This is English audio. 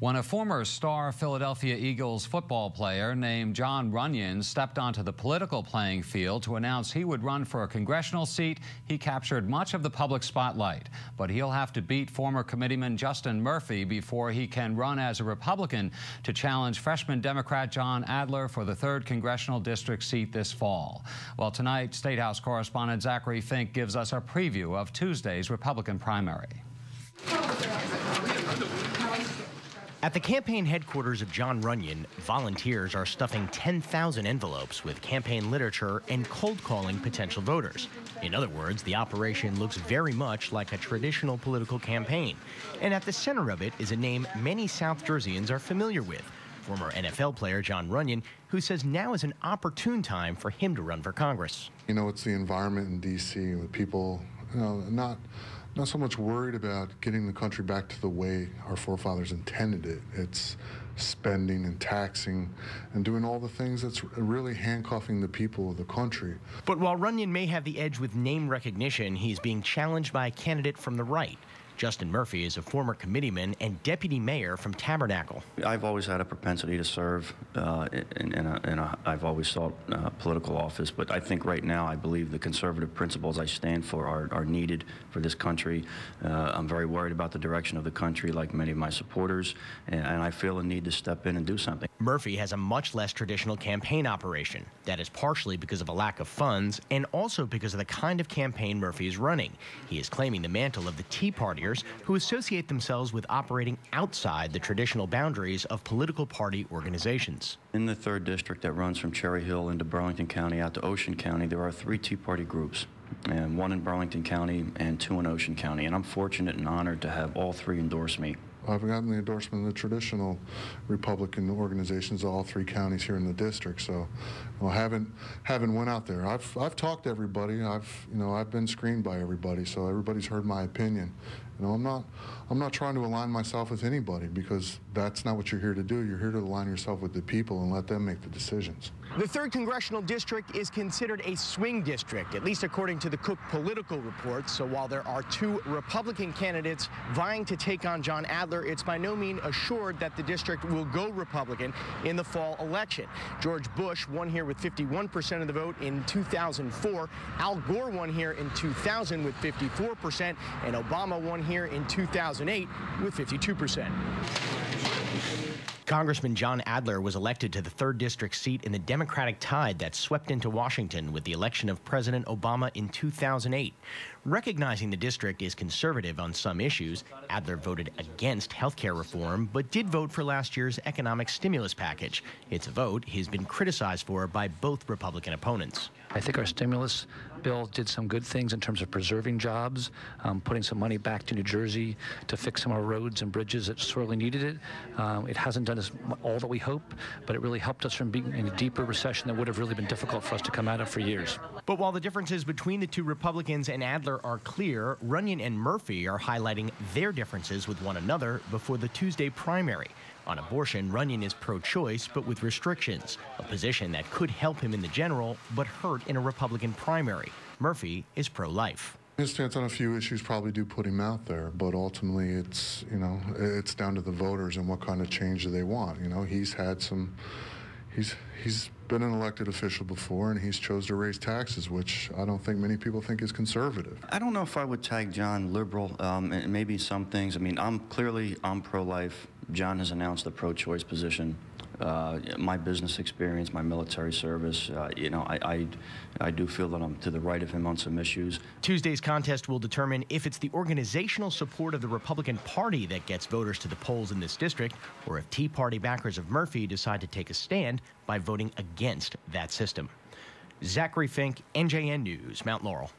When a former star Philadelphia Eagles football player named Jon Runyan stepped onto the political playing field to announce he would run for a congressional seat, he captured much of the public spotlight. But he'll have to beat former committeeman Justin Murphy before he can run as a Republican to challenge freshman Democrat John Adler for the 3rd Congressional District seat this fall. Well, tonight, State House correspondent Zachary Fink gives us a preview of Tuesday's Republican primary. At the campaign headquarters of Jon Runyan, volunteers are stuffing 10,000 envelopes with campaign literature and cold calling potential voters. In other words, the operation looks very much like a traditional political campaign. And at the center of it is a name many South Jerseyans are familiar with, former NFL player Jon Runyan, who says now is an opportune time for him to run for Congress. You know, it's the environment in D.C. with people, not so much worried about getting the country back to the way our forefathers intended it. It's spending and taxing and doing all the things that's really handcuffing the people of the country. But while Runyan may have the edge with name recognition, he's being challenged by a candidate from the right. Justin Murphy is a former committeeman and deputy mayor from Tabernacle. I've always had a propensity to serve, and I've always sought political office. But I think right now I believe the conservative principles I stand for are needed for this country. I'm very worried about the direction of the country, like many of my supporters, and I feel a need to step in and do something. Murphy has a much less traditional campaign operation. That is partially because of a lack of funds and also because of the kind of campaign Murphy is running. He is claiming the mantle of the Tea Partiers who associate themselves with operating outside the traditional boundaries of political party organizations. In the 3rd District that runs from Cherry Hill into Burlington County out to Ocean County, there are 3 Tea Party groups, and 1 in Burlington County and 2 in Ocean County. And I'm fortunate and honored to have all 3 endorse me. I've gotten the endorsement of the traditional Republican organizations, all 3 counties here in the district. So, haven't went out there. I've talked to everybody. I've been screened by everybody, so everybody's heard my opinion. I'm not trying to align myself with anybody, because that's not what you're here to do. You're here to align yourself with the people and let them make the decisions. The 3rd Congressional District is considered a swing district, at least according to the Cook political report. So while there are 2 Republican candidates vying to take on John Adler, it's by no means assured that the district will go Republican in the fall election. George Bush won here with 51% of the vote in 2004. Al Gore won here in 2000 with 54%, and Obama won here in 2008 with 52%. Congressman John Adler was elected to the 3rd District seat in the Democratic tide that swept into Washington with the election of President Obama in 2008. Recognizing the district is conservative on some issues, Adler voted against health care reform, but did vote for last year's economic stimulus package. It's a vote he's been criticized for by both Republican opponents. I think our stimulus bill did some good things in terms of preserving jobs, putting some money back to New Jersey to fix some of our roads and bridges that sorely needed it. It hasn't done all that we hope, but it really helped us from being in a deeper recession that would have really been difficult for us to come out of for years. But while the differences between the 2 Republicans and Adler are clear, Runyan and Murphy are highlighting their differences with one another before the Tuesday primary. On abortion, Runyan is pro-choice, but with restrictions, a position that could help him in the general, but hurt in a Republican primary. Murphy is pro-life. His stance on a few issues probably do put him out there, but ultimately it's down to the voters and what kind of change do they want. He's had some, he's been an elected official before, and he's chose to raise taxes, which I don't think many people think is conservative. I don't know if I would tag John liberal, and maybe some things. I mean, I'm pro-life. John has announced a pro-choice position. My business experience, my military service, I do feel that I'm to the right of him on some issues. Tuesday's contest will determine if it's the organizational support of the Republican Party that gets voters to the polls in this district, or if Tea Party backers of Murphy decide to take a stand by voting against that system. Zachary Fink, NJN News, Mount Laurel.